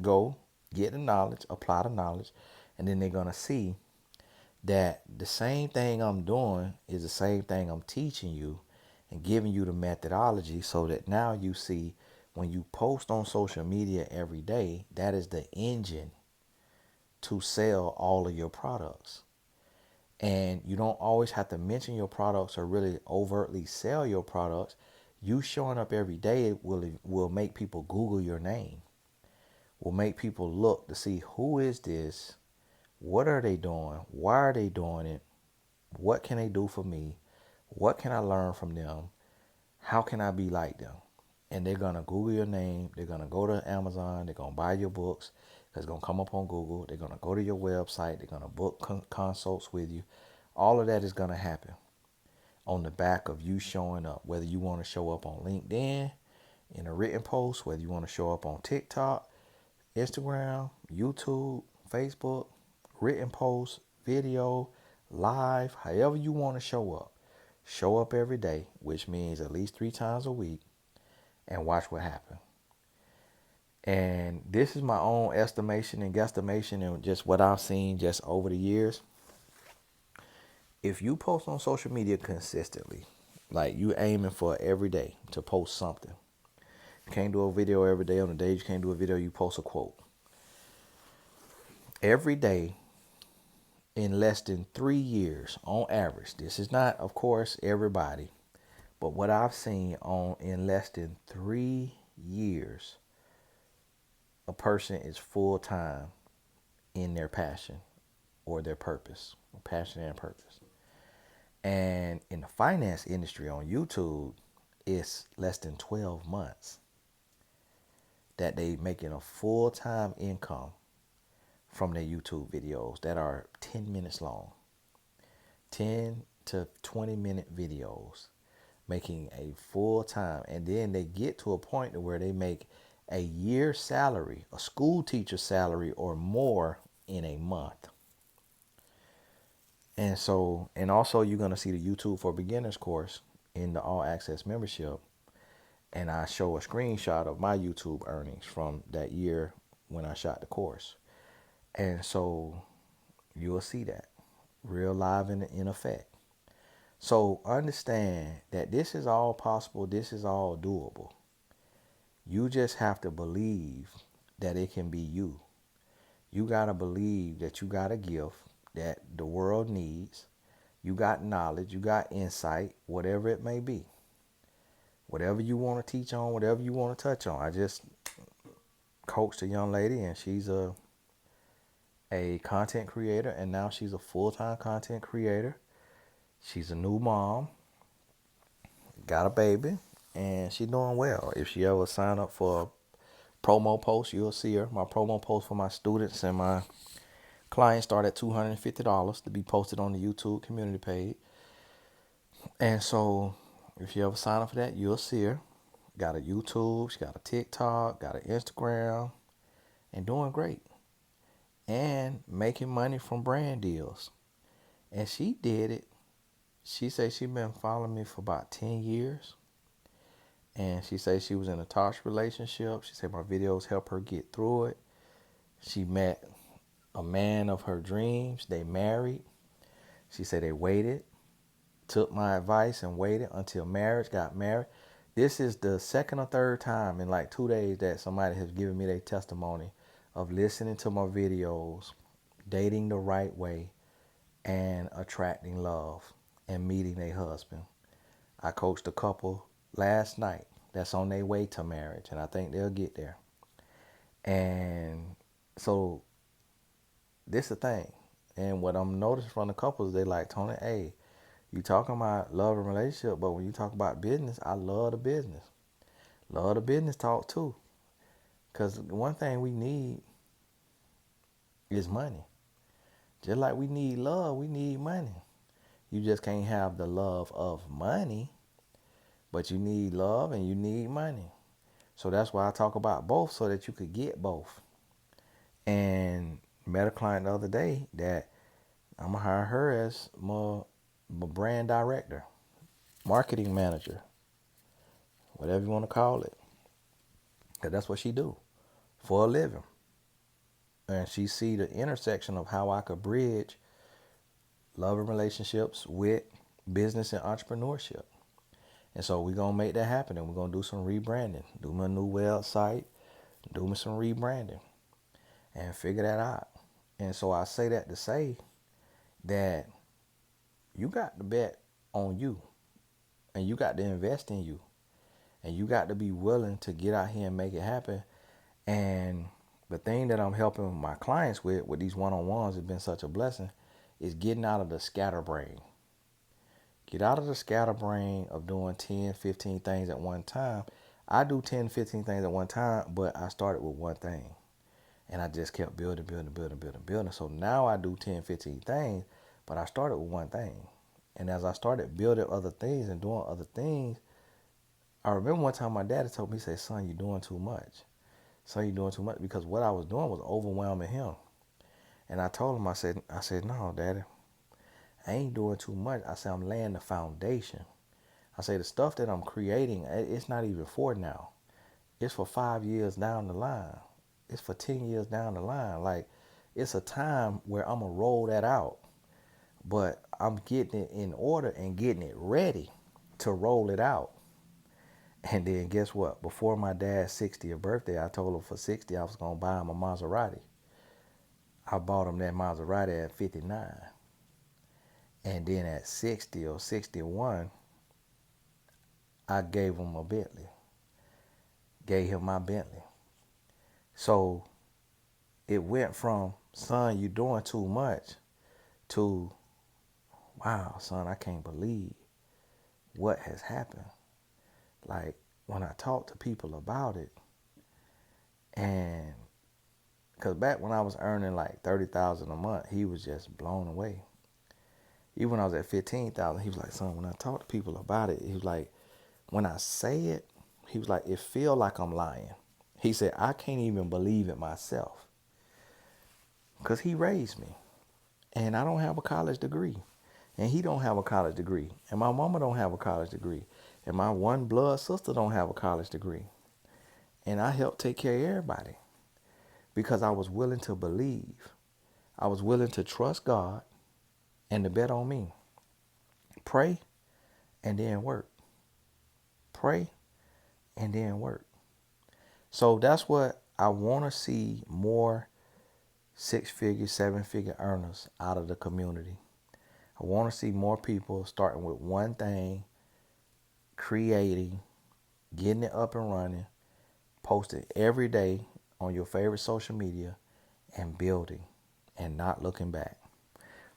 go get the knowledge, apply the knowledge, and then they're going to see that the same thing I'm doing is the same thing I'm teaching you and giving you the methodology, so that now you see when you post on social media every day, that is the engine to sell all of your products. And you don't always have to mention your products or really overtly sell your products. You showing up every day will make people Google your name, will make people look to see who is this, what are they doing, why are they doing it, what can they do for me, what can I learn from them, how can I be like them. And they're going to Google your name, they're going to go to Amazon, they're going to buy your books, because it's going to come up on Google, they're going to go to your website, they're going to book consults with you. All of that is going to happen on the back of you showing up, whether you want to show up on LinkedIn in a written post, whether you want to show up on TikTok, Instagram, YouTube, Facebook, written post, video, live, however you want to show up. Show up every day, which means at least 3 times a week, and watch what happens. And this is my own estimation and guesstimation and just what I've seen just over the years. If you post on social media consistently, like you aiming for every day to post something. You can't do a video every day. On the day you can't do a video, you post a quote. Every day in less than 3 years on average. This is not, of course, everybody, but what I've seen in less than 3 years, a person is full time in their passion or their purpose, passion and purpose. And in the finance industry on YouTube, it's less than 12 months that they making a full-time income from their YouTube videos that are 10 minutes long. 10 to 20 minute videos, making a full-time. And then they get to a point where they make a year salary, a school teacher salary or more in a month. And so, and also you're going to see the YouTube for Beginners course in the All Access membership. And I show a screenshot of my YouTube earnings from that year when I shot the course. And so you'll see that real live in effect. So understand that this is all possible. This is all doable. You just have to believe that it can be you. You got to believe that you got a gift that the world needs. You got knowledge, you got insight, whatever it may be. Whatever you want to teach on, whatever you want to touch on. I just coached a young lady and she's a a content creator, and now she's a full-time content creator. She's a new mom, got a baby, and she's doing well. If she ever sign up for a promo post, you'll see her. My promo post for my students and my clients start at $250 to be posted on the YouTube community page. And so if you ever sign up for that, you'll see her. Got a YouTube, she got a TikTok, got an Instagram, and doing great. And making money from brand deals. And she did it. She said she been following me for about 10 years. And she said she was in a toxic relationship. She said my videos helped her get through it. She met a man of her dreams. They married. She said they waited, took my advice and waited until marriage, got married. This is the second or third time in like 2 days that somebody has given me their testimony of listening to my videos, dating the right way, and attracting love and meeting a husband. I coached a couple last night that's on their way to marriage, and I think they'll get there. And so this is the thing. And what I'm noticing from the couples, they like, Tony, hey, you talking about love and relationship, but when you talk about business, I love the business. Love the business talk too. Because one thing we need is money. Just like we need love, we need money. You just can't have the love of money, but you need love and you need money. So that's why I talk about both, so that you could get both. And met a client the other day that I'm going to hire her as my brand director, marketing manager, whatever you want to call it. Because that's what she do for a living. And she see the intersection of how I could bridge love and relationships with business and entrepreneurship. And so we're going to make that happen, and we're going to do some rebranding, do my new website, do me some rebranding, and figure that out. And so I say that to say that you got to bet on you, and you got to invest in you, and you got to be willing to get out here and make it happen. And the thing that I'm helping my clients with these one-on-ones has been such a blessing, is getting out of the scatterbrain. Get out of the scatterbrain of doing 10, 15 things at one time. I do 10, 15 things at one time, but I started with one thing. And I just kept building. So now I do 10, 15 things, but I started with one thing. And as I started building other things and doing other things, I remember one time my daddy told me, he said, son, you're doing too much. Son, you're doing too much, because what I was doing was overwhelming him. And I told him, I said, no, daddy, I ain't doing too much. I said, I'm laying the foundation. I say the stuff that I'm creating, it's not even for now. It's for 5 years down the line. It's for 10 years down the line. Like, it's a time where I'm going to roll that out. But I'm getting it in order and getting it ready to roll it out. And then guess what? Before my dad's 60th birthday, I told him for 60 I was going to buy him a Maserati. I bought him that Maserati at 59. And then at 60 or 61, I gave him a Bentley. Gave him my Bentley. So it went from, son, you doing too much, to, wow, son, I can't believe what has happened. Like, when I talk to people about it, and because back when I was earning like $30,000 a month, he was just blown away. Even when I was at 15,000, he was like, son, when I talk to people about it, he was like, when I say it, he was like, it feel like I'm lying. He said, I can't even believe it myself. Because he raised me. And I don't have a college degree. And he don't have a college degree. And my mama don't have a college degree. And my one blood sister don't have a college degree. And I helped take care of everybody. Because I was willing to believe. I was willing to trust God and to bet on me. Pray and then work. Pray and then work. So that's what I want to see, more 6-figure, 7-figure earners out of the community. I want to see more people starting with one thing, creating, getting it up and running, posting every day on your favorite social media, and building. and not looking back.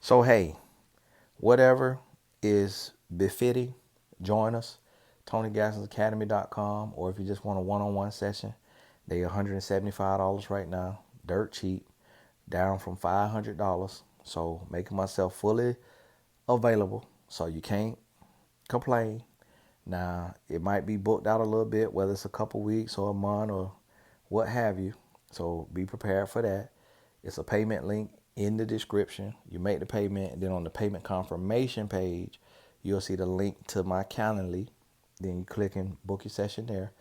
So, hey, whatever is befitting, join us. TonyGassonsAcademy.com, or if you just want a one-on-one session, they're $175 right now. Dirt cheap, down from $500. So making myself fully available, so you can't complain. Now, it might be booked out a little bit, whether it's a couple weeks or a month or what have you. So be prepared for that. It's a payment link in the description. You make the payment, and then on the payment confirmation page, you'll see the link to my Calendly. Then you click and book your session there.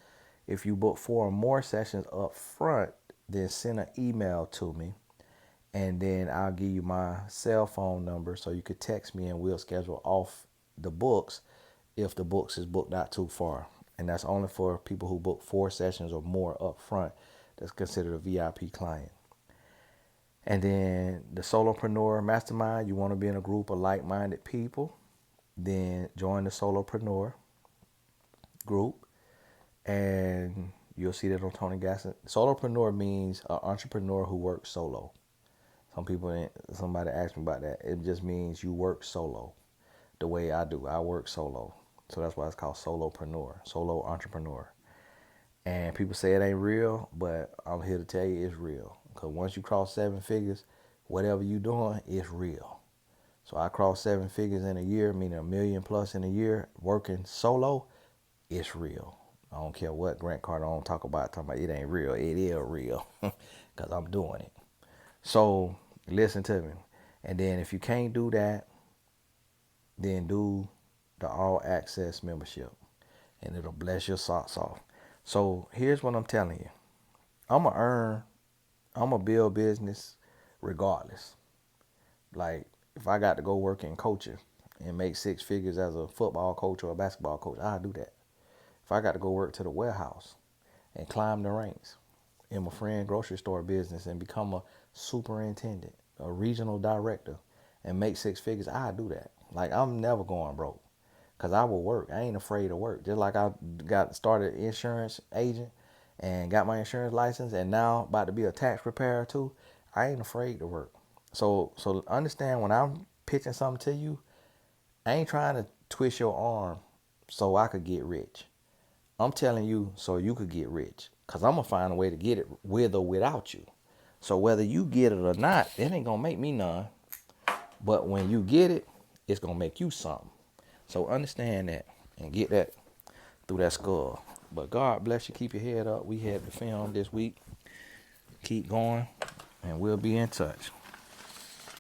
If you book 4 or more sessions up front, then send an email to me, and then I'll give you my cell phone number so you could text me, and we'll schedule off the books if the books is booked out too far. And that's only for people who book 4 sessions or more up front. That's considered a VIP client. And then the Solopreneur Mastermind, you want to be in a group of like-minded people, then join the Solopreneur group, and you'll see that on Tony Gasson. Solopreneur means an entrepreneur who works solo. Somebody asked me about that. It just means you work solo the way I do. I work solo. So that's why it's called solopreneur, solo entrepreneur. And people say it ain't real, but I'm here to tell you it's real. Because once you cross 7 figures, whatever you doing is real. So I crossed 7 figures in a year, meaning $1 million plus in a year, working solo. It's real. I don't care what Grant Cardone talking about it ain't real. It is real because I'm doing it. So listen to me. And then if you can't do that, then do the all access membership, and it'll bless your socks off. So here's what I'm telling you. I'm going to build business regardless. Like, if I got to go work in coaching and make 6 figures as a football coach or a basketball coach, I'll do that. If I got to go work to the warehouse and climb the ranks in my friend grocery store business and become a superintendent, a regional director, and make 6 figures, I'll do that. Like, I'm never going broke because I will work. I ain't afraid of work. Just like I got started insurance agent and got my insurance license, and now about to be a tax preparer too. I ain't afraid to work. So understand, when I'm pitching something to you, I ain't trying to twist your arm so I could get rich. I'm telling you so you could get rich, because I'm going to find a way to get it with or without you. So whether you get it or not, it ain't going to make me none. But when you get it, it's going to make you something. So understand that and get that through that skull. But God bless you. Keep your head up. We had the film this week. Keep going, and we'll be in touch.